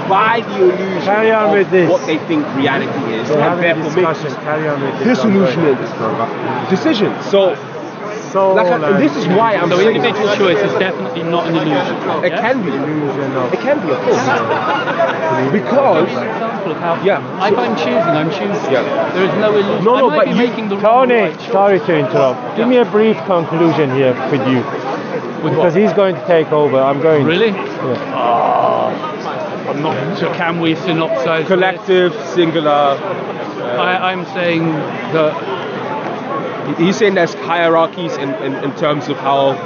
buy the illusion Carry on with of this. what they think reality is, We're and having a therefore make discussion. Carry on with this. disillusionment decisions. So this is why I'm So saying individual choice is definitely not an illusion. it can be. It can be, of course. Because Example of how Yeah. if I'm choosing, I'm choosing. Yeah. There is no illusion. No, I might but be you- making the wrong Tony, right choice. sorry to interrupt. Give me a brief conclusion here with you. With Because what? he's going to take over. I'm going. Really? Yeah. I'm not sure. Can we synopsize this? collective, singular. I'm saying that He's saying there's hierarchies in terms of how.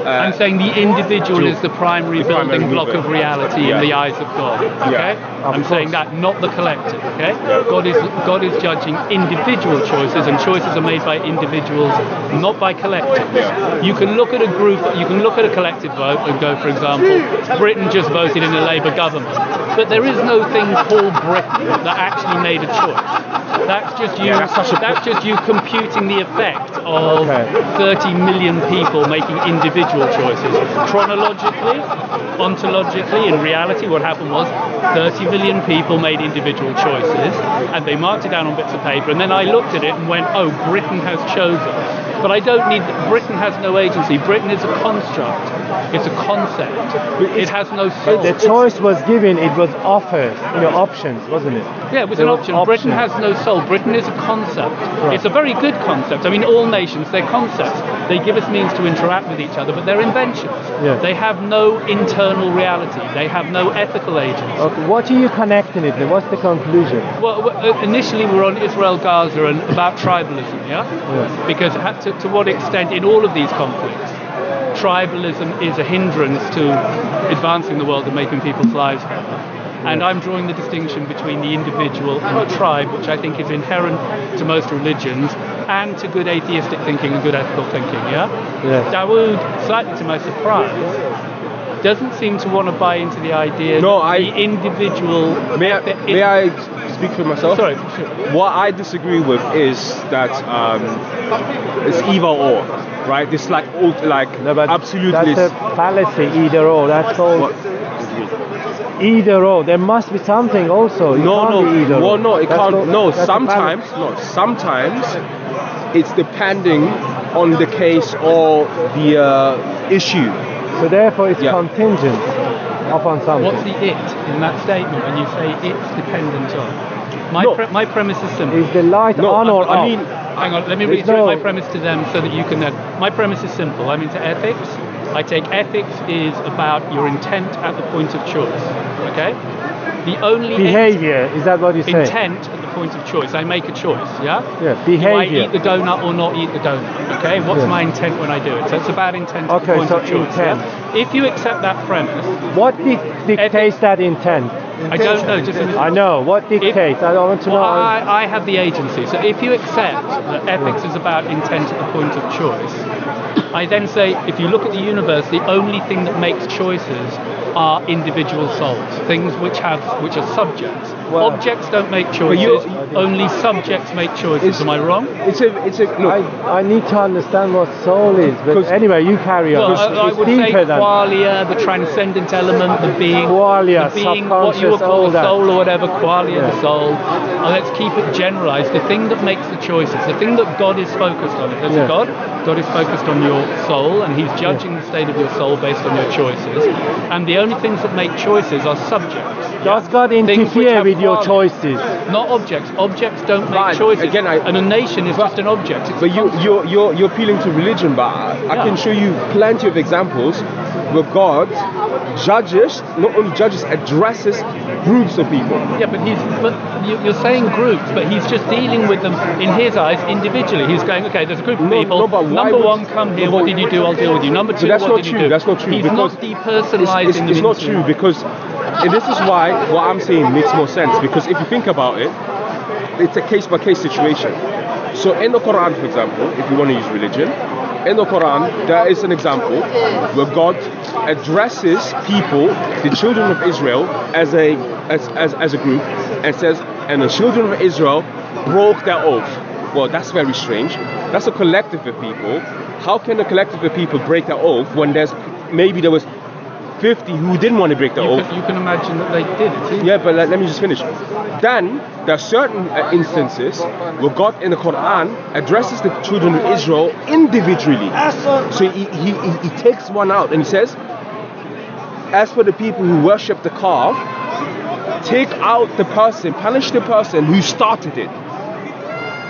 I'm saying the individual is the primary The building primary block movement. of reality in Yeah. the eyes of God. Okay? Yeah. I'm saying that, not the collective. Okay? God is judging individual choices, and choices are made by individuals, not by collectives. You can look at a group, you can look at a collective vote and go, for example, Britain just voted in a Labour government, but there is no thing called Britain that actually made a choice. That's just you. That's just you computing the effect of 30 million people making individual choices. Chronologically, ontologically, in reality, what happened was 30 million people made individual choices, and they marked it down on bits of paper. And then I looked at it and went, "Oh, Britain has chosen." But I don't need. Britain has no agency. Britain is a construct. It's a concept. It has no soul. The choice was given, it was offered, options, wasn't it? Yeah, it was There an was option. Britain has no soul. Britain is a concept. Right. It's a very good concept. I mean, all nations, they're concepts. They give us means to interact with each other, but they're inventions. Yeah. They have no internal reality. They have no ethical agency. Okay, what are you connecting it with? What's the conclusion? Well, initially we're on Israel, Gaza, and about tribalism, yeah? Because to what extent in all of these conflicts, tribalism is a hindrance to advancing the world and making people's lives better. And I'm drawing the distinction between the individual and the tribe, which I think is inherent to most religions and to good atheistic thinking and good ethical thinking, yeah? Yes. Dawud, slightly to my surprise, doesn't seem to want to buy into the idea No, that the individual... May I speak for myself? Sorry, sure. What I disagree with is that it's either or, right? It's like No, but absolutely. that's a fallacy, either or. That's called What? either or. There must be something also. It can't be either Well, or. no, it That's can't. called- No, that's a sometimes, fallacy. sometimes it's depending on the case or the issue. So therefore it's Yeah. contingent upon something. What's the it in that statement when you say it's dependent on? My premise is simple. Is the light No, on or I off? mean, Hang on, let me There's reiterate no- my premise to them so that you can then... My premise is simple. I'm into ethics. I take ethics is about your intent at the point of choice, okay? The only Behavior, is that what you say? intent at the point of choice. I make a choice, yeah? Yeah, Do I behavior. eat the donut or not eat the donut, okay? What's Yeah. my intent when I do it? So it's about intent at the Okay, point so of choice, intent. yeah? If you accept that premise, What dictates that intent? I don't know, just... I know, what dictates? I want to Well, know. I have the agency. So if you accept that ethics is about intent at the point of choice, I then say, if you look at the universe, the only thing that makes choices are individual souls, things which are subjects. Well, Objects don't make choices, only subjects make choices. Am I wrong? It's a look. I need to understand what soul is, but anyway, you carry on. Well, I It's would say deeper than qualia, the transcendent element, the being, Qualia, the being what you would subconscious, call all the that. soul or whatever, qualia, Yeah. the soul. And let's keep it generalized. The thing that makes the choices, the thing that God is focused on. If there's a God is focused on your soul, and He's judging the state of your soul based on your choices. And the only things that make choices are subjects. Does God Things which interfere have with your qualia. choices? Not objects. Objects don't make Right. choices. Again, and a nation is just an object. It's But a concept. you're appealing to religion, but I Yeah. can show you plenty of examples where God judges, not only judges, addresses groups of people. Yeah, but you're saying groups, but he's just dealing with them in his eyes individually. He's going, okay, there's a group of people. No, but why Number would- one, come here. no, What but- did you do? I'll deal with you. Number two, That's what not did true. you do? That's not true. He's because not depersonalizing them. it's not into- true because and this is why what I'm saying makes more sense. Because if you think about it, it's a case-by-case situation. So in the Quran, for example, if you want to use religion, in the Quran there is an example where God addresses people, the children of Israel, as a group, and says, and the children of Israel broke their oath. Well, that's very strange. That's a collective of people. How can a collective of people break their oath when there was 50 who didn't want to break the oath. You can imagine that they did it. Yeah, but let me just finish. Then there are certain instances where God in the Quran addresses the children of Israel individually. So he takes one out and he says, as for the people who worship the calf, take out the person, punish the person who started it.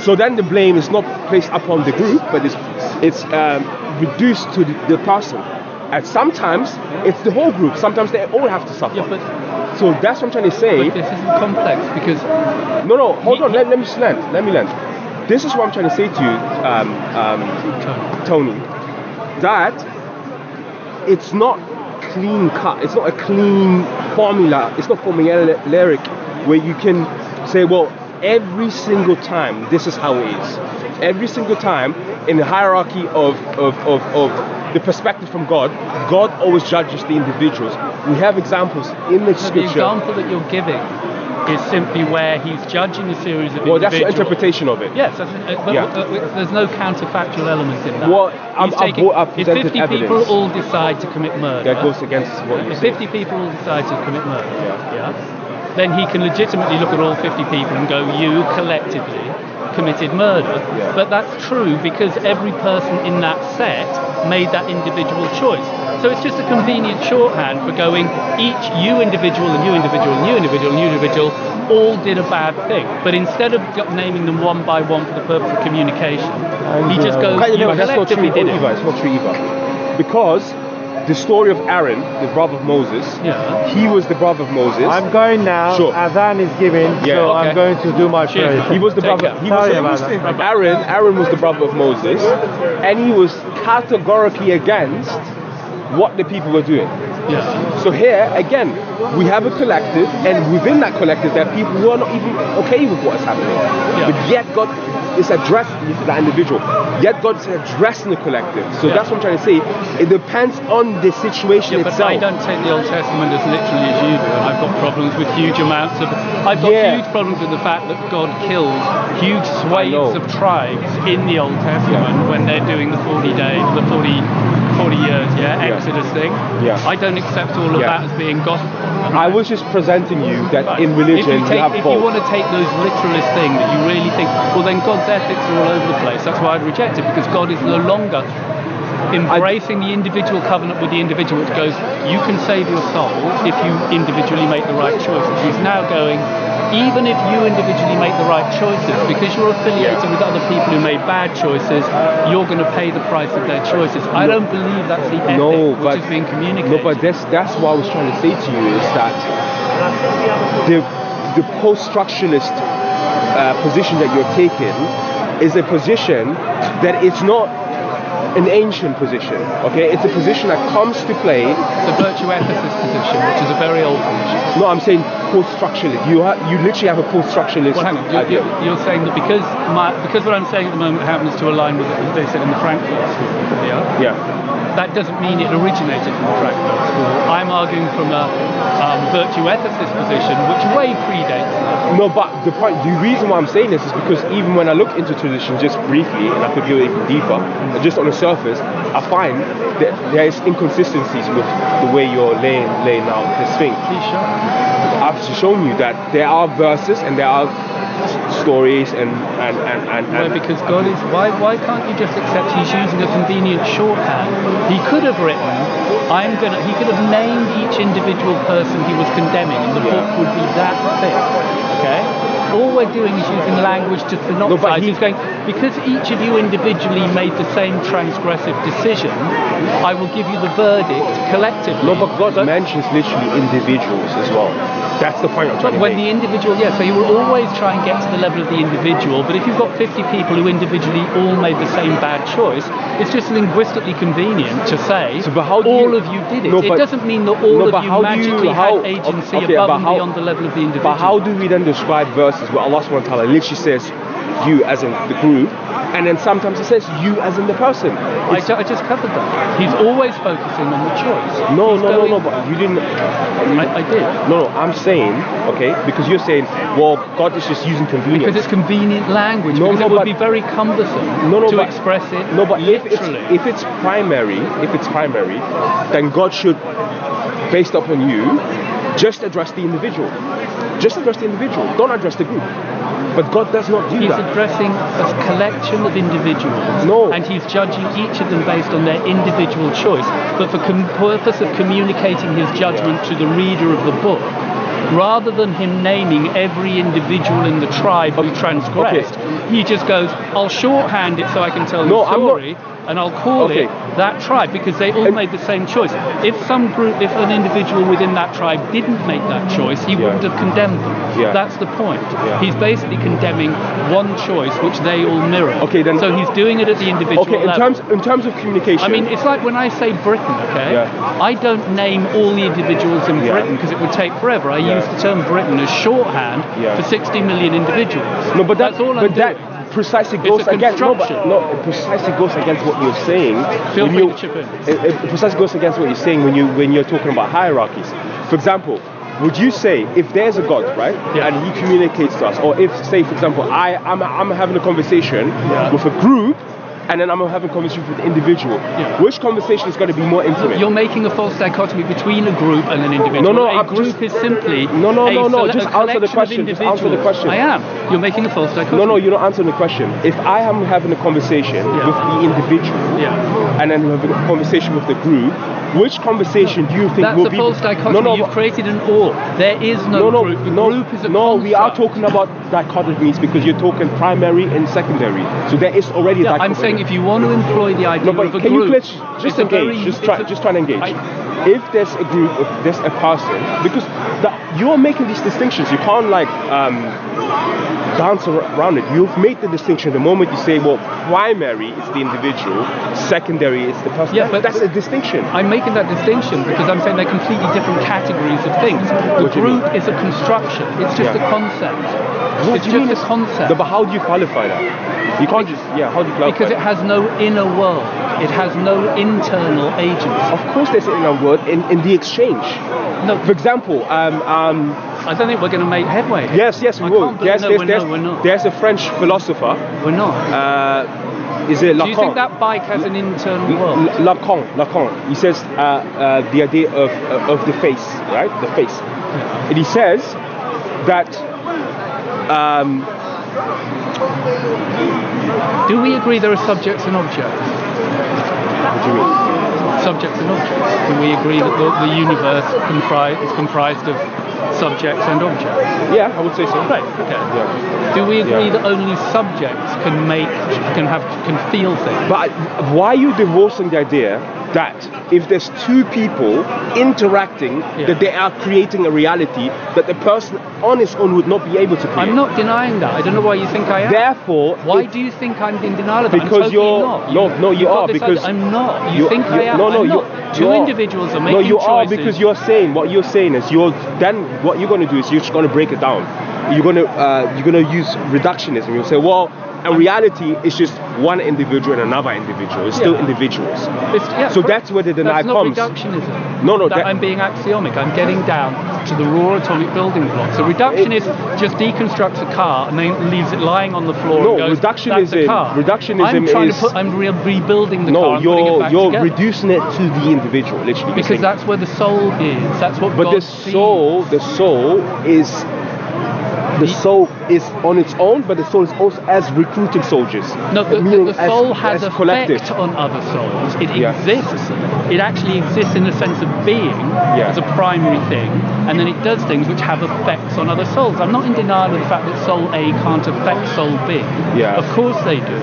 So then the blame is not placed upon the group, but it's reduced to the person. And sometimes it's the whole group. Sometimes they all have to suffer. Yeah, but so that's what I'm trying to say. But this isn't complex because... No, hold on. Let me just land. Let me land. This is what I'm trying to say to you, Tony. That it's not clean cut. It's not a clean formula. It's not formulaic where you can say, well, every single time this is how it is. Every single time in the hierarchy of the perspective from God, God always judges the individuals. We have examples in the scripture. The example that you're giving is simply where he's judging a series of individuals. Well, that's your interpretation of it. Yes, there's no counterfactual element in that. Well, I've if 50 evidence. people all decide to commit murder, that goes against what you if say. 50 people all decide to commit murder, then he can legitimately look at all 50 people and go, you collectively committed murder. Yeah. But that's true because every person in that set made that individual choice. So it's just a convenient shorthand for going, each you individual and you individual and you individual and you individual all did a bad thing. But instead of naming them one by one for the purpose of communication, he just goes, you collectively did it. It's not true either. Because the story of Aaron, the brother of Moses, he was the brother of Moses. I'm going now. Sure. Adhan is given, so I'm going to do my prayer. He was the brother. Aaron was the brother of Moses, and he was categorically against what the people were doing. Yeah. So here again, we have a collective, and within that collective, there are people who are not even okay with what is happening. Yeah. But yet God is addressing that individual. Yet God is addressing the collective. So that's what I'm trying to say. It depends on the situation but itself. I don't take the Old Testament as literally as you do, and I've got problems with huge amounts of. I've got huge problems with the fact that God kills huge swathes of tribes in the Old Testament when they're doing the 40 days, the 40 years, Exodus thing. Yeah. I don't accept all of that as being gospel. I was just presenting you that in religion you have both. If you want to take those literalist thing that you really think, well then God's ethics are all over the place. That's why I'd reject it, because God is no longer embracing the individual covenant with the individual, which goes, you can save your soul if you individually make the right choices. He's now going, even if you individually make the right choices, because you're affiliated with other people who made bad choices, you're going to pay the price of their choices. I don't believe that's the ethic which is being communicated. No, but that's what I was trying to say to you, is that the post-structuralist position that you're taking is a position that it's not an ancient position, okay? It's a position that comes to play. It's a virtue ethicist position, which is a very old position. No, I'm saying post-structuralist. You literally have a post-structuralist. Well, hang on. You're saying that because what I'm saying at the moment happens to align with what they said in the Frankfurt School, that doesn't mean it originated from the Frankfurt School. I'm arguing from a virtue ethicist position, which way predates that. No, but the reason why I'm saying this is because even when I look into tradition just briefly, and I could go even deeper, just on the surface, I find that there is inconsistencies with the way you're laying out this thing. Please show me. I've shown you that there are verses and there are stories and because God is why can't you just accept he's using a convenient shorthand? He could have written he could have named each individual person he was condemning, and the book would be that thick. Okay? All we're doing is using language to synopsize. He's going, because each of you individually made the same transgressive decision, I will give you the verdict collectively. No, but God mentions literally individuals as well. That's the point I'm trying to make. When the individual, so you will always try and get to the level of the individual, but if you've got 50 people who individually all made the same bad choice, it's just linguistically convenient to say, all of you did it. It doesn't mean that all of you magically had agency above and beyond the level of the individual. But how do we then describe verses where Allah subhanahu wa ta'ala literally says, you as in the group, and then sometimes it says you as in the person? I just covered that. He's always focusing on the choice. No, but you didn't. I did. No, I'm saying, okay, because you're saying, well, God is just using convenience. Because it's convenient language. Because it would be very cumbersome to express it. No, but literally. if it's primary, then God should based upon you, just address the individual. Just address the individual. Don't address the group. But God does not do He's that. addressing a collection of individuals, No. and he's judging each of them based on their individual choice. But for purpose of communicating his judgment to the reader of the book, rather than him naming every individual in the tribe who transgressed, he just goes, I'll shorthand it so I can tell the story, and I'll call it that tribe, because they all made the same choice. If an individual within that tribe didn't make that choice, he wouldn't have condemned them. Yeah. That's the point. Yeah. He's basically condemning one choice which they all mirror. Okay, then. So he's doing it at the individual level. In terms of communication. I mean, it's like when I say Britain, okay? Yeah. I don't name all the individuals in Britain because it would take forever. I use the term Britain as shorthand for 60 million individuals. No, but that's all I'm doing. That precisely goes against. It precisely goes against what you're saying. Feel free to chip in. It precisely goes against what you're saying when you're talking about hierarchies. For example, would you say if there's a God, right, and he communicates to us, or if, say, for example, I'm having a conversation with a group, and then I'm having a conversation with an individual, which conversation is going to be more intimate? You're making a false dichotomy between a group and an individual. A group is simply just answer the question. Just answer the question. I am. You're making a false dichotomy. No, you're not answering the question. If I am having a conversation with the individual, and then having a conversation with the group, which conversation do you think will be? That's a false dichotomy. You've created an or. There is no group. The group is a concept. We are talking about dichotomies because you're talking primary and secondary. So there is already a dichotomy. I'm saying if you want to employ the idea of a can group, you just engage? Just try to engage. If there's a group, if there's a person, because you're making these distinctions, you can't dance around it. You've made the distinction the moment you say, well, primary is the individual, secondary is the person. Yeah, but that's a distinction. I'm making that distinction because I'm saying they're completely different categories of things. The group is a construction. It's just a concept. It's just a concept. No, but how do you qualify that? You can't just, how do you qualify Because it has no inner world. It has no internal agency. Of course there's an inner world in the exchange. No. For example, I don't think we're going to make headway. Yes, we will. Yes, we're not. There's a French philosopher. We're not. Is it Lacan? Do you think that bike has an internal world? Lacan. He says the idea of the face, right? The face. And he says that. Do we agree there are subjects and objects? What do you mean? Subjects and objects. Do we agree that the universe is comprised of subjects and objects? Yeah, I would say so. Right. Okay. Yeah. Do we agree that only subjects can feel things? But why are you divorcing the idea that if there's two people interacting, that they are creating a reality that the person on his own would not be able to create? I'm not denying that. I don't know why you think I am. Therefore, why do you think I'm in denial of that? Because you're not. You are because I'm not. You think I am? I'm not. Two individuals are making choices. No, you are because you're saying what you're saying is what you're going to do is you're just going to break it down. You're going to use reductionism. You'll say, well, a reality is just one individual and another individual. It's still individuals. So that's where the denial comes. That's not reductionism. No. I'm being axiomic. I'm getting down to the raw atomic building blocks. So reductionist just deconstructs a car and then leaves it lying on the floor and goes, that's a car. I'm rebuilding the car and putting it back you're together. reducing it to the individual, literally. Because that's where the soul is. That's what God sees. The soul is on its own, but the soul is also as recruiting soldiers. No, the soul has effect on other souls. It exists. It actually exists in the sense of being as a primary thing, and then it does things which have effects on other souls. I'm not in denial of the fact that soul A can't affect soul B. Of course they do.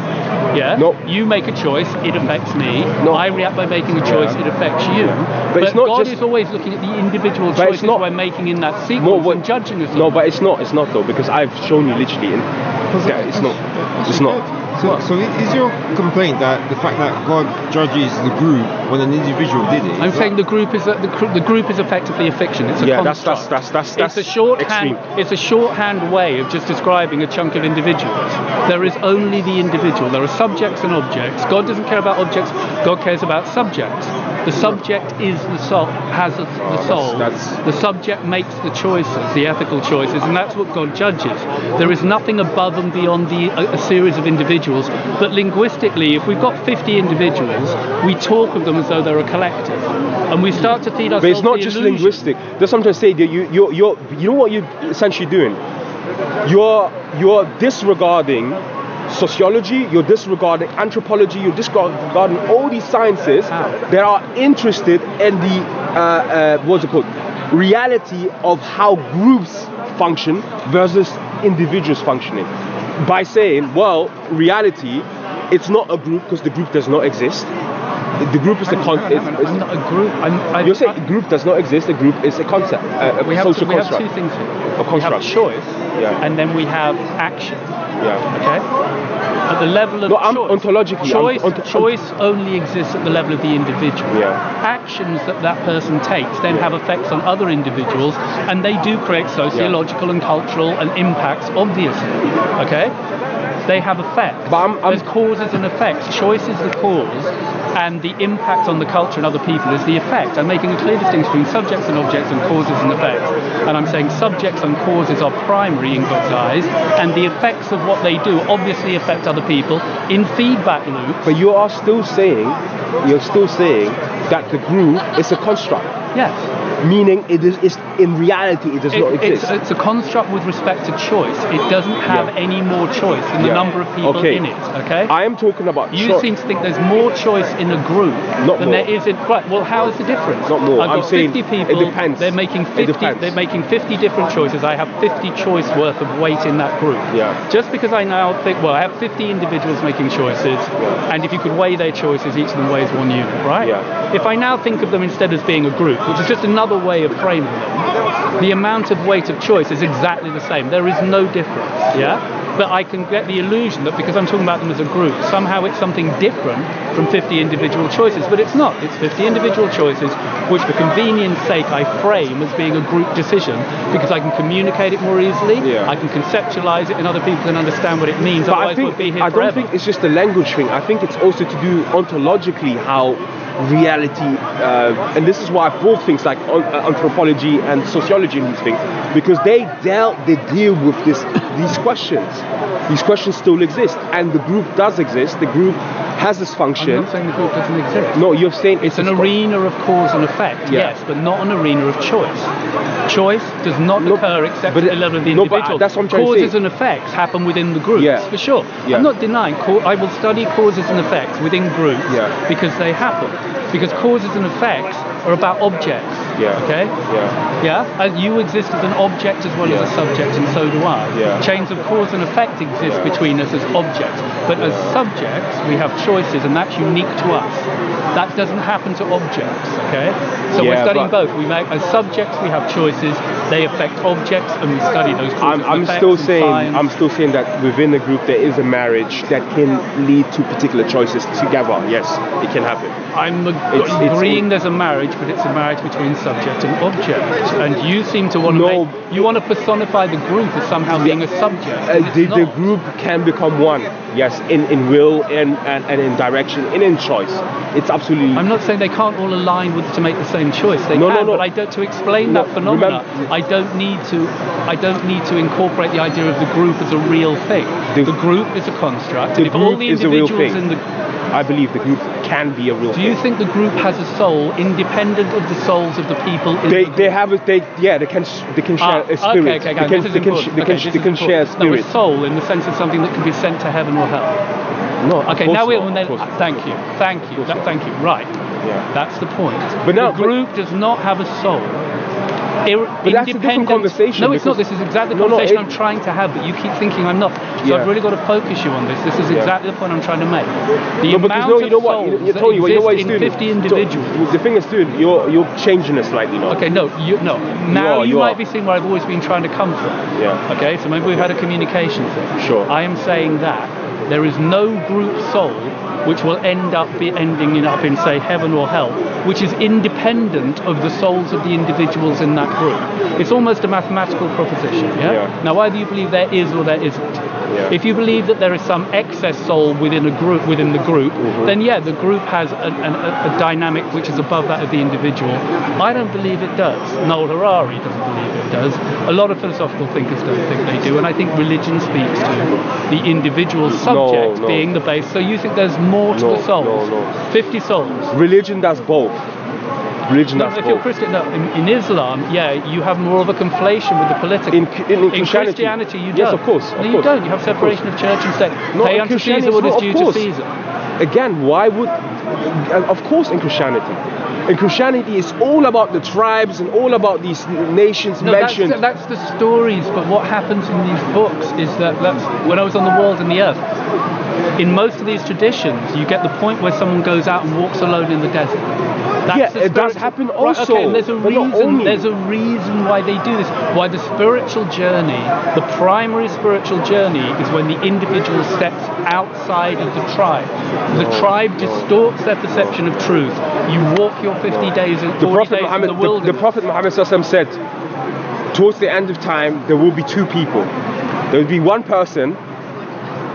You make a choice, it affects me. I react by making a choice, it affects you. But it's not God is always looking at the individual choices we're making in that sequence and judging us. No, but it's not though, because I've shown you literally. It's not. So is your complaint that the fact that God judges the group when an individual did it? I'm saying the group is effectively a fiction. It's a construct. That's it's a shorthand. It's a shorthand way of just describing a chunk of individuals. There is only the individual. There are subjects and objects. God doesn't care about objects. God cares about subjects. The subject is the soul, has the soul. The subject makes the choices, the ethical choices, and that's what God judges. There is nothing above and beyond a series of individuals individuals, but linguistically, if we've got 50 individuals, we talk of them as though they're a collective, and we start to feed ourselves. But it's not the just illusion. linguistic. That's what I'm trying to say. That you know what you're essentially doing. You're disregarding sociology, you're disregarding anthropology, you're disregarding all these sciences that are interested in the what's it called, reality of how groups function versus individuals functioning, by saying, well, reality, it's not a group because the group does not exist. The group is a concept. I'm not a group. You're saying a group does not exist. A group is a concept, a social we construct. have two things here. A construct. We have choice, Yeah. and then we have action. Yeah. Okay. At the level of No, I'm choice, ontologically. choice only exists at the level of the individual. Yeah. Actions that person takes then have effects on other individuals, and they do create sociological and cultural and impacts. Obviously, okay. They have effects. But There's causes and effects. Choice is the cause, and the impact on the culture and other people is the effect. I'm making a clear distinction between subjects and objects and causes and effects. And I'm saying subjects and causes are primary in God's eyes, and the effects of what they do obviously affect other people in feedback loops. But you're still saying that the group is a construct. Yes. Meaning it is in reality it does not exist. It's a construct with respect to choice. It doesn't have any more choice than the number of people in it. Okay. I am talking about. You seem to think there's more choice in a group Not than more. there is in. Right. Well, how is the difference? Not more. I've I'm got saying 50 people. it depends. They're making 50. It depends. They're making 50 different choices. I have 50 choice worth of weight in that group. Yeah. Just because I now think, well, I have 50 individuals making choices, and if you could weigh their choices, each of them weighs one unit, right? Yeah. If I now think of them instead as being a group, which is just another way of framing them, the amount of weight of choice is exactly the same. There is no difference, yeah? But I can get the illusion that because I'm talking about them as a group, somehow it's something different from 50 individual choices, but it's not. It's 50 individual choices, which for convenience sake I frame as being a group decision because I can communicate it more easily, I can conceptualize it and other people can understand what it means, But otherwise we'll be here I forever. don't think it's just a language thing. I think it's also to do ontologically how reality, and this is why I brought things like anthropology and sociology in these things, because they deal with these questions. These questions still exist, and the group does exist. The group has this function. I'm not saying the group doesn't exist. No, you're saying it's an arena of cause and effect, yes, but not an arena of choice. Choice does not occur except at the level of the individual. That's what I'm trying to say. Causes and effects happen within the groups, for sure. I'm not denying. I will study causes and effects within groups because they happen. Because causes and effects are about objects. Okay? And you exist as an object as well as a subject, and so do I. Chains of cause and effect exist between us as objects. But as subjects, we have choices, and that's unique to us. That doesn't happen to objects, okay? So we're studying both. As subjects, we have choices. They affect objects, and we study those causes and effects. I'm still saying that within the group there is a marriage that can lead to particular choices together. Yes, it can happen. I'm agreeing there's a marriage, but it's a marriage between subject and object. And you seem to want to you want to personify the group as somehow being a subject. The group can become one, yes, in will and in direction and in choice. It's absolutely. I'm not saying they can't all align to make the same choice. They can, but I don't. To explain that phenomena, I don't need to incorporate the idea of the group as a real thing. The group is a construct. The group is a real thing. In the, I believe the group can be a real thing. Do you think the group has a soul independent of the souls of the people? They can share a spirit. They can share a spirit. No, a soul in the sense of something that can be sent to heaven or hell. No. Okay, now we're thank you. Right. That's the point. But the group does not have a soul. But that's a different conversation. No, it's not. This is exactly the conversation I'm trying to have, but you keep thinking I'm not. So I've really got to focus you on this. This is exactly the point I'm trying to make. The amount of souls that exist in 50 individuals. The thing is, dude, you're changing it slightly now. Okay, no. Now you might be seeing where I've always been trying to come from. Yeah. Okay, so maybe we've had a communication thing. Sure. I am saying that there is no group soul which will ending up in, say, heaven or hell, which is independent of the souls of the individuals in that group. It's almost a mathematical proposition. Yeah. Now, either you believe there is or there isn't. If you believe that there is some excess soul within the group, then yeah, the group has a dynamic which is above that of the individual. I don't believe it does. Noel Harari doesn't believe it does. A lot of philosophical thinkers don't think they do, and I think religion speaks to the individual subject being the base. So you think there's more to the souls? 50 souls. Religion does both. Religion does If both. you're Christian, no, in Islam, yeah, you have more of a conflation with the political. In Christianity, you don't. Yes, of course. No, you don't. You have separation of church and state. No, Pay in unto Christianity, Caesar what is of due to course. Caesar. Again, why would... Of course in Christianity. In Christianity, it's all about the tribes and all about these nations mentioned. That's the stories, but what happens in these books is that's when I was on the world and the earth. In most of these traditions, you get the point where someone goes out and walks alone in the desert. It does happen also. Right, okay, and there's a reason why they do this. Why the spiritual journey, the primary spiritual journey, is when the individual steps outside of the tribe. The tribe distorts their perception of truth. You walk your 50 days and 40 days in the wilderness. The Prophet Muhammad said, towards the end of time, there will be two people. There will be one person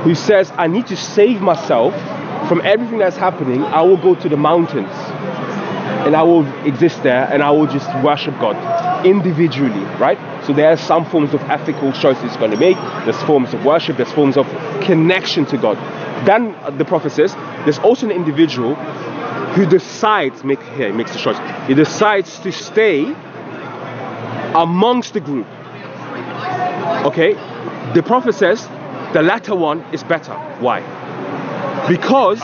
who says, I need to save myself from everything that's happening. I will go to the mountains and I will exist there and I will just worship God individually, right? So there are some forms of ethical choices he's going to make. There's forms of worship. There's forms of connection to God. Then the Prophet says, there's also an individual who decides, he makes the choice. He decides to stay amongst the group. Okay? The Prophet says, the latter one is better. Why? Because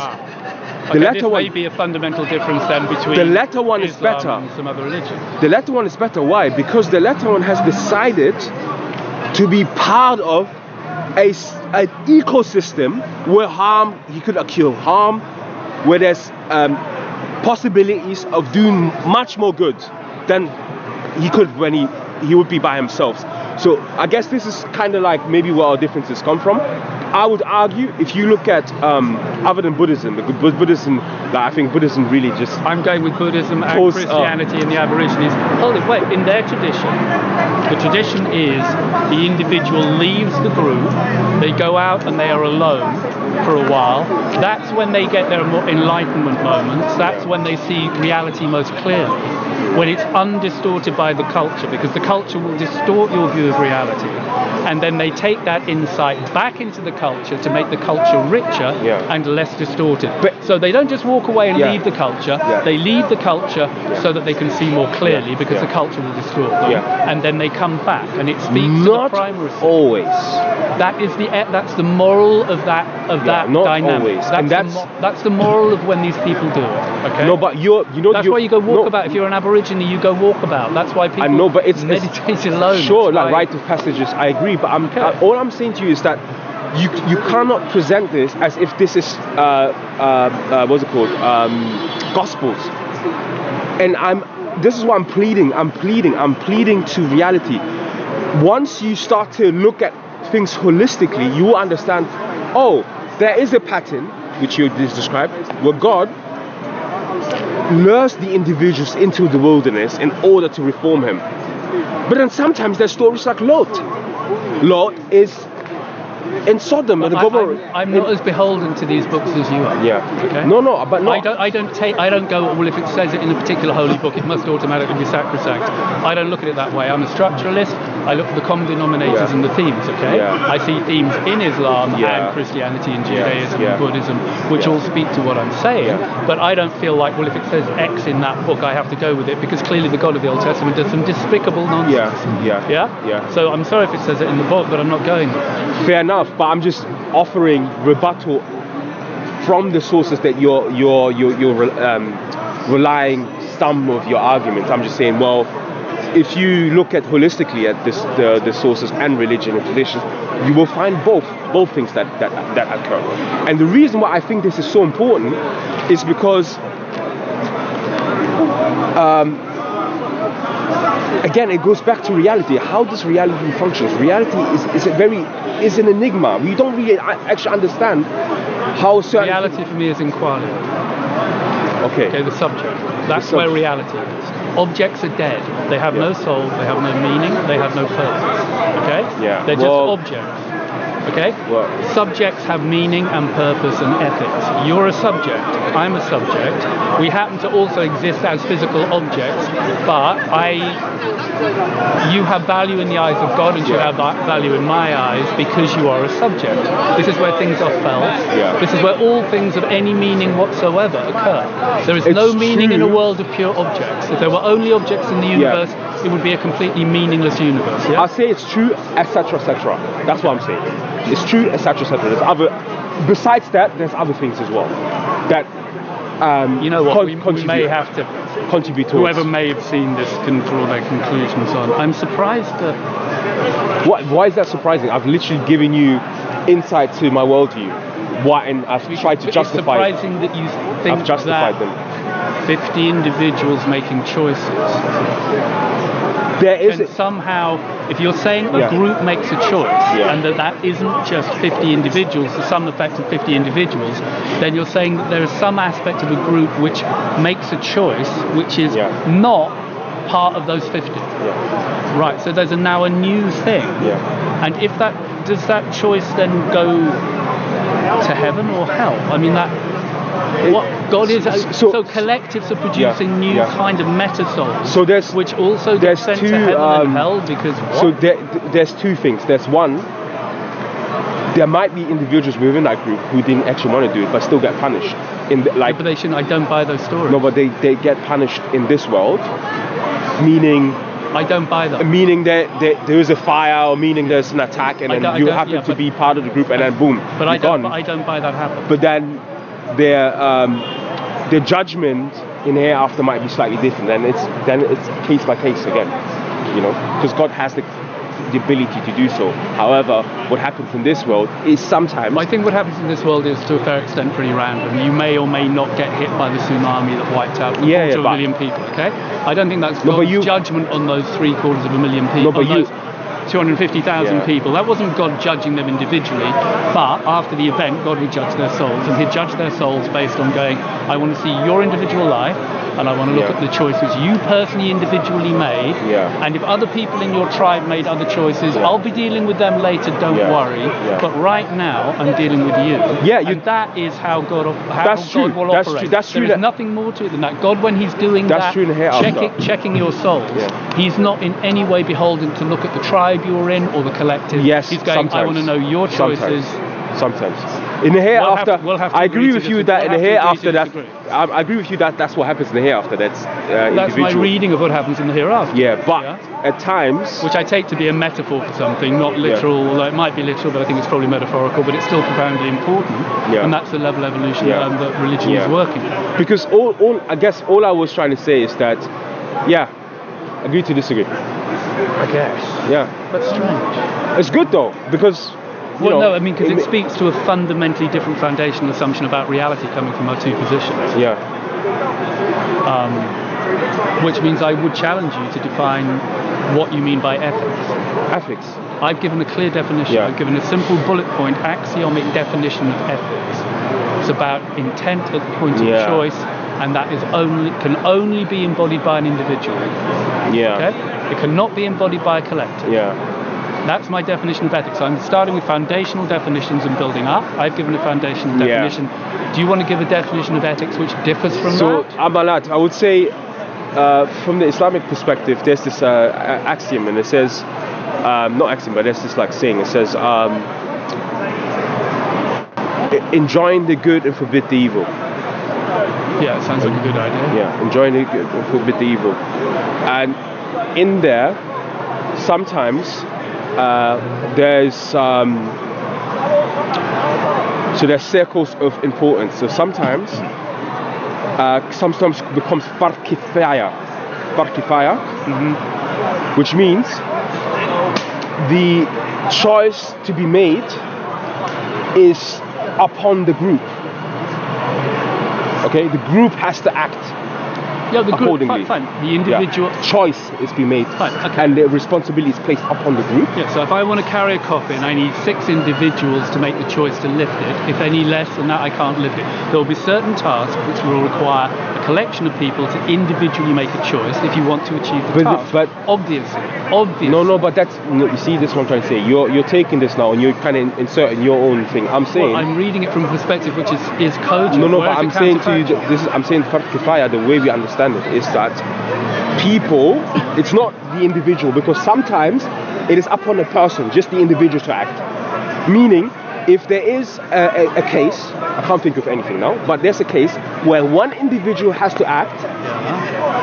the latter one may be a fundamental difference then between the latter one Islam is better. And some other religions. The latter one is better. Why? Because the latter one has decided to be part of an ecosystem where he could accrue harm, where there's possibilities of doing much more good than he could when he would be by himself. So I guess this is kind of like maybe where our differences come from. I would argue if you look at other than Buddhism, Buddhism, I think Buddhism really just... I'm going with Buddhism and Christianity and the Aborigines. Hold it, wait, in their tradition, the tradition is the individual leaves the group, they go out and they are alone for a while. That's when they get their more enlightenment moments. That's when they see reality most clearly. When it's undistorted by the culture, because the culture will distort your view of reality. And then they take that insight back into the culture to make the culture richer and less distorted. So they don't just walk away and leave the culture. They leave the culture so that they can see more clearly, because the culture will distort them. And then they come back, and it speaks to the primary. Not always. That's the moral of that not dynamic. Always. That's the moral of when these people do it. Okay. No, but that's why you go walkabout. If you're an Aborigine, you go walkabout. That's why people. I know, but it's meditate alone. Sure, like rite of passages. I agree, but all I'm saying to you is that you cannot present this as if this is what's it called? Gospels. And this is what I'm pleading. I'm pleading to reality. Once you start to look at things holistically, you will understand, there is a pattern, which you just described, where God lures the individuals into the wilderness in order to reform him. But then sometimes there's stories like Lot. Lot is in Sodom and Gomorrah. I'm not as beholden to these books as you are. Yeah. Okay. No, but no. I don't go, well, if it says it in a particular holy book, it must automatically be sacrosanct. I don't look at it that way. I'm a structuralist. I look for the common denominators and the themes, okay? Yeah. I see themes in Islam and Christianity and Judaism and Buddhism, which all speak to what I'm saying. Yeah. But I don't feel like, well, if it says X in that book, I have to go with it, because clearly the God of the Old Testament does some despicable nonsense. Yeah. So I'm sorry if it says it in the book, but I'm not going there. Fair enough, but I'm just offering rebuttal from the sources that you're relying some of your arguments. I'm just saying, well, if you look at holistically at the sources and religion and traditions, you will find both things that occur. And the reason why I think this is so important is because again, it goes back to reality. How does reality function? Reality is an enigma. We don't really actually understand how certain... Reality for me is inquiry. Okay, the subject. That's where reality is. Objects are dead. They have no soul, they have no meaning, they have no purpose. Okay? Yeah. They're just objects. Okay? Well, Subjects have meaning and purpose and ethics. You're a subject. I'm a subject. We happen to also exist as physical objects, but you have value in the eyes of God and you have value in my eyes because you are a subject. This is where things are felt. Yeah. This is where all things of any meaning whatsoever occur. There is no meaning in a world of pure objects. If there were only objects in the universe, it would be a completely meaningless universe. Yeah? I'll say it's true, etc., etc. That's what I'm saying. It's true, etc., etc. There's other. Besides that, there's other things as well that you know what we may have to contribute towards. Whoever may have seen this can draw their conclusions on. I'm surprised that. Why is that surprising? I've literally given you insight to my worldview. Why, and I've tried to justify. It's surprising that you think I've justified that them. 50 individuals making choices. There is and somehow, if you're saying a group makes a choice and that isn't just 50 individuals, the sum effect of 50 individuals, then you're saying that there is some aspect of a group which makes a choice which is not part of those 50. Right, so there's now a new thing. And if does that choice then go to heaven or hell? I mean, what God is so collectives are producing new kind of meta souls. So which also get sent to heaven and hell because what? So there's two things. There's one, there might be individuals within that group who didn't actually want to do it but still get punished. But they shouldn't. I don't buy those stories. No, but they get punished in this world, meaning. I don't buy that. Meaning that there is a fire, or meaning there's an attack, and then you happen to be part of the group, and then boom, but I don't buy that happen. But then their judgment in hereafter might be slightly different, and it's case by case again, because God has the ability to do so. However, what happens in this world is sometimes. I think what happens in this world is to a fair extent pretty random. You may or may not get hit by the tsunami that wiped out 250,000 people. Okay, I don't think that's God's judgment on those 750,000 people. No, but 250,000 people. That wasn't God judging them individually, but after the event, God would judge their souls, and He'd judge their souls based on going, I want to see your individual life, and I want to look at the choices you personally individually made, and if other people in your tribe made other choices, I'll be dealing with them later, don't worry, but right now, I'm dealing with you. And that is how God will operate. That's true. There is nothing more to it than that. God, when He's doing checking your souls, He's not in any way beholden to look at the tribe you're in or the collective. Yes, He's going, I want to know your choices. Sometimes. In the hereafter, I agree with you that in the hereafter, I agree with you that that's what happens in the hereafter. That's my reading of what happens in the hereafter. At times, which I take to be a metaphor for something, not literal. Although it might be literal, but I think it's probably metaphorical. But it's still profoundly important, and that's the level of evolution that religion is working on. Because I guess all I was trying to say is that, agree to disagree. I guess. That's strange. It's good though, because. Because it speaks to a fundamentally different foundational assumption about reality coming from our two positions. Which means I would challenge you to define what you mean by ethics. I've given a clear definition. I've given a simple bullet point, axiomic definition of ethics. It's about intent at the point of choice, and that can only be embodied by an individual. Okay? It cannot be embodied by a collective. That's my definition of ethics. I'm starting with foundational definitions and building up. I've given a foundational definition. Do you want to give a definition of ethics which differs from that? So, Amalat, I would say from the Islamic perspective, there's this axiom, and it says, not axiom, but there's this saying, it says, enjoin the good and forbid the evil. Yeah, it sounds like a good idea. Enjoin the good and forbid the evil. And in there, sometimes there's circles of importance. So sometimes becomes fard kifaya, which means the choice to be made is upon the group. Okay, the group has to act. Yeah, the group, accordingly. fine. The individual. Yeah. Choice is being made, Fine, okay. and the responsibility is placed upon the group. Yeah, so if I want to carry a coffin, I need 6 individuals to make the choice to lift it. If any less than that, I can't lift it. There will be certain tasks which will require a collection of people to individually make a choice if you want to achieve the task. But obviously. No, but that's, you see, this is what I'm trying to say. You're taking this now and you're kind of inserting your own thing. I'm saying. Well, I'm reading it from a perspective which is cogent. No, but I'm saying to you, I'm saying Fard Kifaya, the way we understand it is that people, it's not the individual, because sometimes it is upon a person, just the individual to act. Meaning, if there is a case, I can't think of anything now, but there's a case where one individual has to act,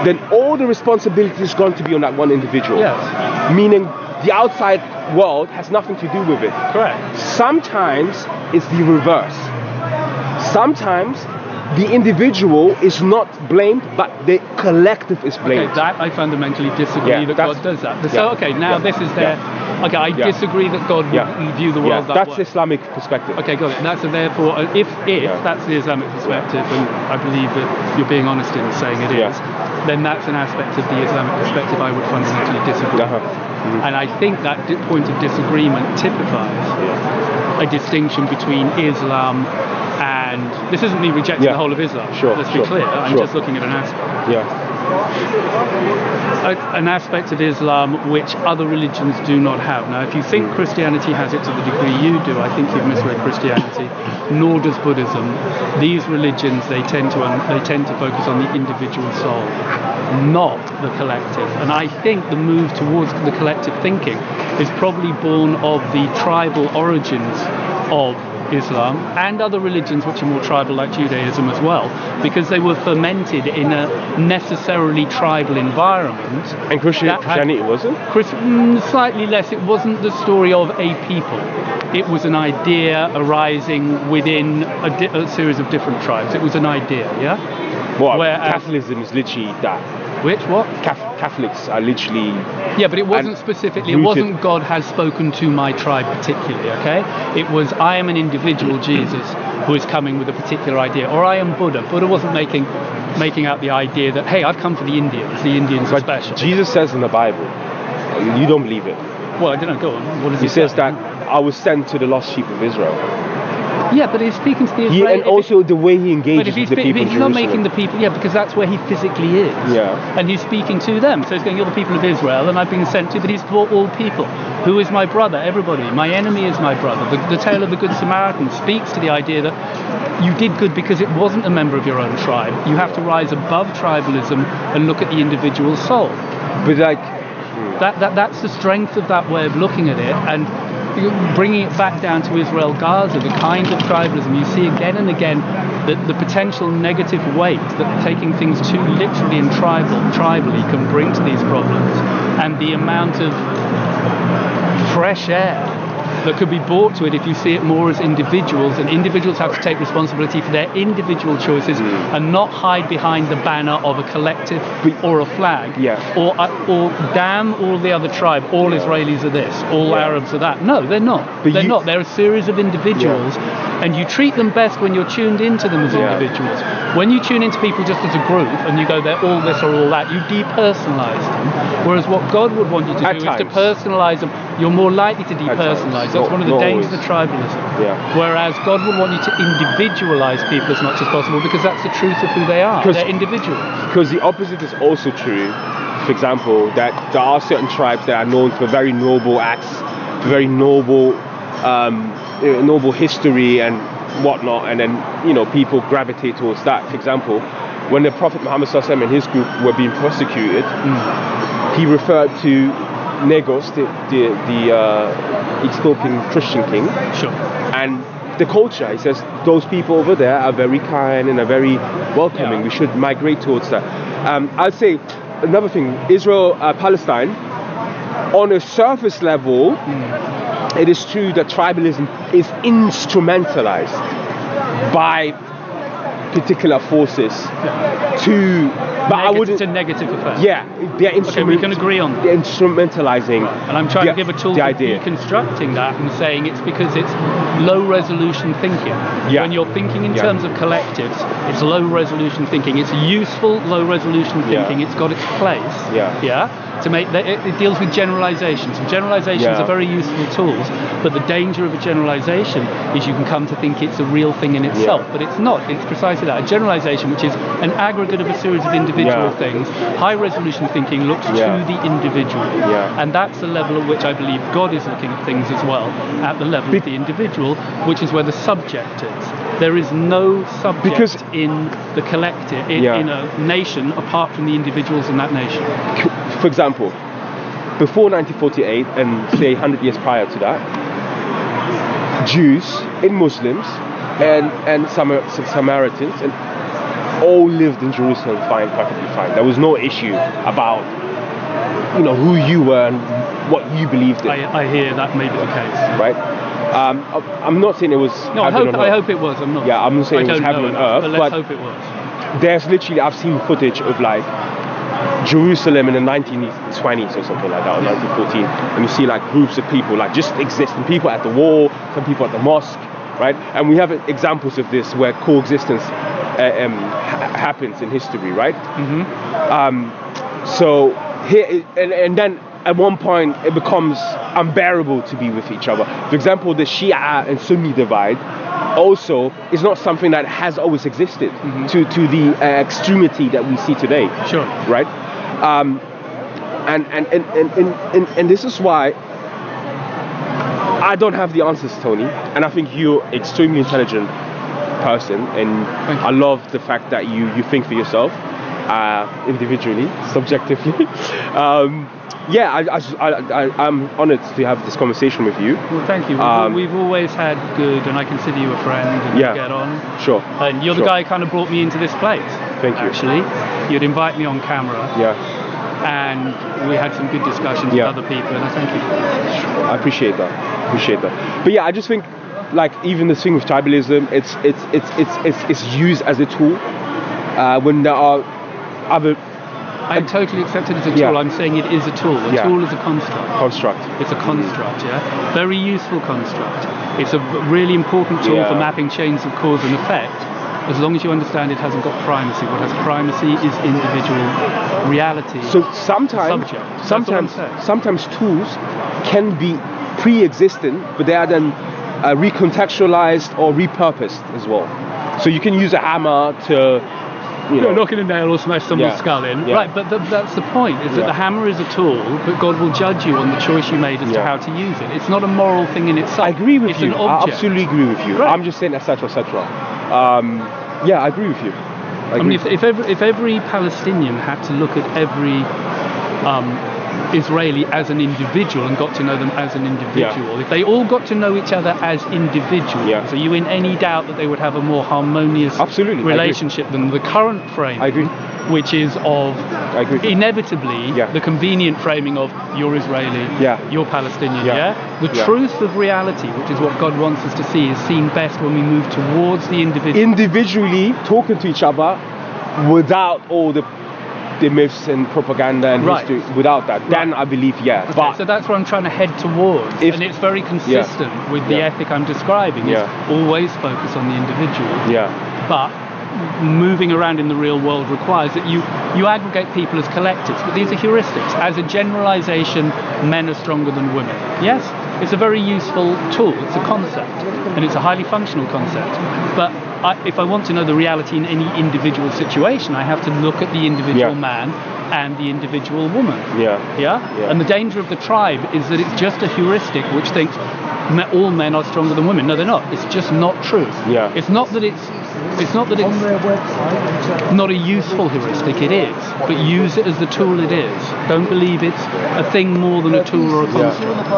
then all the responsibility is going to be on that one individual. Yes. Meaning the outside world has nothing to do with it. Correct. Sometimes it's the reverse. Sometimes the individual is not blamed, but the collective is blamed. Okay, that I fundamentally disagree that God does that. So, okay, now this is their... Okay, I disagree that God would view the world that way. That's Islamic perspective. Okay, got it. That's therefore, if that's the Islamic perspective, and I believe that you're being honest in saying it is, then that's an aspect of the Islamic perspective I would fundamentally disagree. And I think that point of disagreement typifies a distinction between Islam and... This isn't me rejecting the whole of Islam. Let's be clear. I'm just looking at an aspect. An aspect of Islam which other religions do not have. Now, if you think Christianity has it to the degree you do, I think you've misread Christianity. Nor does Buddhism. These religions, they tend to focus on the individual soul, not the collective. And I think the move towards the collective thinking is probably born of the tribal origins of Islam and other religions which are more tribal, like Judaism as well, because they were fermented in a necessarily tribal environment. And Christianity wasn't? Slightly less. It wasn't the story of a people. It was an idea arising within a series of different tribes. It was an idea, Well, Catholicism is literally that. Which, what? Catholics are literally... Yeah, but it wasn't specifically, it wasn't God has spoken to my tribe particularly, okay? It was, I am an individual Jesus who is coming with a particular idea, or I am Buddha. Buddha wasn't making out the idea that, hey, I've come for the Indians are special. Jesus says in the Bible, you don't believe it. Well, I don't know, go on. What does he say? Says that I was sent to the lost sheep of Israel. Yeah, but he's speaking to the Israelis. And also the way he engages with the people. But he's not making the people, because that's where he physically is. Yeah. And he's speaking to them. So he's going, you're the people of Israel, and I've been sent to, but he's for all people. Who is my brother? Everybody. My enemy is my brother. The tale of the Good Samaritan speaks to the idea that you did good because it wasn't a member of your own tribe. You have to rise above tribalism and look at the individual soul. But that's the strength of that way of looking at it, and bringing it back down to Israel Gaza, the kind of tribalism you see again and again, the potential negative weight that taking things too literally and tribally can bring to these problems, and the amount of fresh air that could be brought to it if you see it more as individuals, and individuals have to take responsibility for their individual choices and not hide behind the banner of a collective or a flag, or damn all the other tribe, all Israelis are this, all Arabs are that. No, they're not. They're not. They're a series of individuals, and you treat them best when you're tuned into them as individuals. When you tune into people just as a group and you go, they're all this or all that, you depersonalize them. Whereas what God would want you to do is to personalize them. You're more likely to depersonalize. That's one of the dangers of tribalism. Whereas God would want you to individualize people as much as possible, because that's the truth of who they are. They're individuals. Because the opposite is also true. For example, that there are certain tribes that are known for very noble acts, for very noble history and whatnot, and then people gravitate towards that. For example, when the Prophet Muhammad ﷺ and his group were being persecuted, he referred to Negos, the Ethiopian Christian king, and the culture. He says those people over there are very kind and are very welcoming. We should migrate towards that. I'd say another thing: Israel, Palestine. On a surface level, it is true that tribalism is instrumentalized by particular forces to. But I wouldn't. It's a negative effect. Yeah, they're Okay, we can agree on that. They're instrumentalizing. And I'm trying to give a tool the for idea. deconstructing that and saying it's because it's low resolution thinking. Yeah. When you're thinking in Yeah. terms of collectives, it's low resolution thinking. It's useful low resolution thinking. Yeah. It's got its place. Yeah. Yeah. To make that, it deals with generalizations. And generalizations Yeah. are very useful tools, but the danger of a generalization is you can come to think it's a real thing in itself, but it's not. It's precisely that. A generalization, which is an aggregate of a series of individual things. High resolution thinking looks to the individual. Yeah. And that's the level at which I believe God is looking at things as well, at the level of the individual, which is where the subject is. There is no subject in the collective, in a nation, apart from the individuals in that nation. For example, before 1948 and say 100 years prior to that, Jews and Muslims and Samaritans and all lived in Jerusalem perfectly fine. There was no issue about who you were and what you believed in. I hear that may be the case. Right? I'm not saying it was. No, I hope it was. I'm not. Yeah, I'm not saying it was heaven on earth, but let's hope it was. There's literally, I've seen footage of like Jerusalem in the 1920s or something like that, or 1914, and you see like groups of people like just exist, and people at the wall, some people at the mosque, right? And we have examples of this where coexistence happens in history, right? So here, and then at one point it becomes unbearable to be with each other. For example, the Shia and Sunni divide also is not something that has always existed to the extremity that we see today. Sure. Right? And this is why I don't have the answers, Tony. And I think you're an extremely intelligent person, and I love the fact that you think for yourself, individually, subjectively. I'm honoured to have this conversation with you. Well, thank you. We've always had good, and I consider you a friend, and we get on. Sure. And you're the guy who kind of brought me into this place. Thank you. Actually, you'd invite me on camera. Yeah. And we had some good discussions with other people, and I thank you. I appreciate that. But yeah, I just think, like, even the thing with tribalism, it's used as a tool when there are other. I totally accept it as a tool. I'm saying it is a tool. A tool is a construct. It's a construct, Very useful construct. It's a really important tool for mapping chains of cause and effect, as long as you understand it hasn't got primacy. What has primacy is individual reality. So sometimes tools can be pre-existent, but they are then recontextualized or repurposed as well. So you can use a hammer to knocking a nail or smash someone's skull in. Right, but that's the point, is that the hammer is a tool, but God will judge you on the choice you made as to how to use it. It's not a moral thing in itself. I agree with you. An object. I absolutely agree with you. Right. I'm just saying etc. I agree with you. If every Palestinian had to look at every Israeli as an individual and got to know them as an individual, if they all got to know each other as individuals, are you in any doubt that they would have a more harmonious relationship than the current framing, which is of inevitably the convenient framing of you're Israeli, you're Palestinian, The truth of reality, which is what God wants us to see, is seen best when we move towards the individual. Individually talking to each other without all the myths and propaganda and history, without that, then I believe, but so that's what I'm trying to head towards, and it's very consistent with the ethic I'm describing. Is always focus on the individual, but moving around in the real world requires that you aggregate people as collectives, but these are heuristics. As a generalization, men are stronger than women. Yes, it's a very useful tool, it's a concept, and it's a highly functional concept, but if I want to know the reality in any individual situation, I have to look at the individual man and the individual woman. And the danger of the tribe is that it's just a heuristic which thinks all men are stronger than women. No, they're not. It's just not true. It's not that it's not a useful heuristic. It is, but use it as the tool it is. Don't believe it's a thing more than a tool or a construct.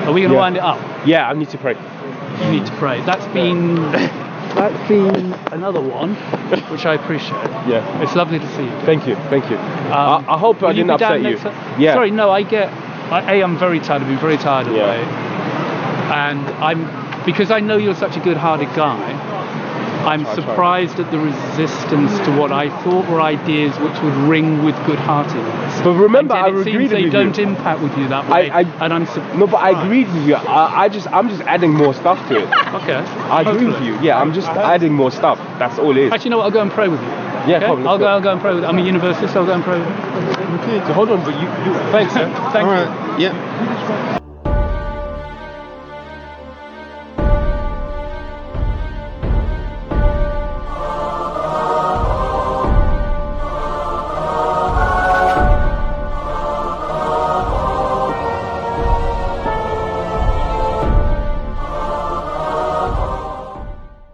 Are we going to wind it up? I need to pray. You need to pray. That's been another one, which I appreciate. It's lovely to see you. Thank you. I hope I didn't upset you. Sorry, no, I'm very tired. I've been very tired of it. And because I know you're such a good-hearted guy, I'm surprised at the resistance to what I thought were ideas which would ring with good-heartedness. But remember, and I it agreed seems they with don't you. impact with you that way. And I'm No, but I agreed with you. I'm just adding more stuff to it. Okay. I agree with you. Yeah, I'm just adding more stuff. That's all it is. Actually, you know what? I'll go and pray with you. Yeah, Okay? come on, I'll go and pray with you. I'm a universalist, so I'll go and pray with you. Okay, so hold on, but you thanks, sir. Thank All you. right. Yeah.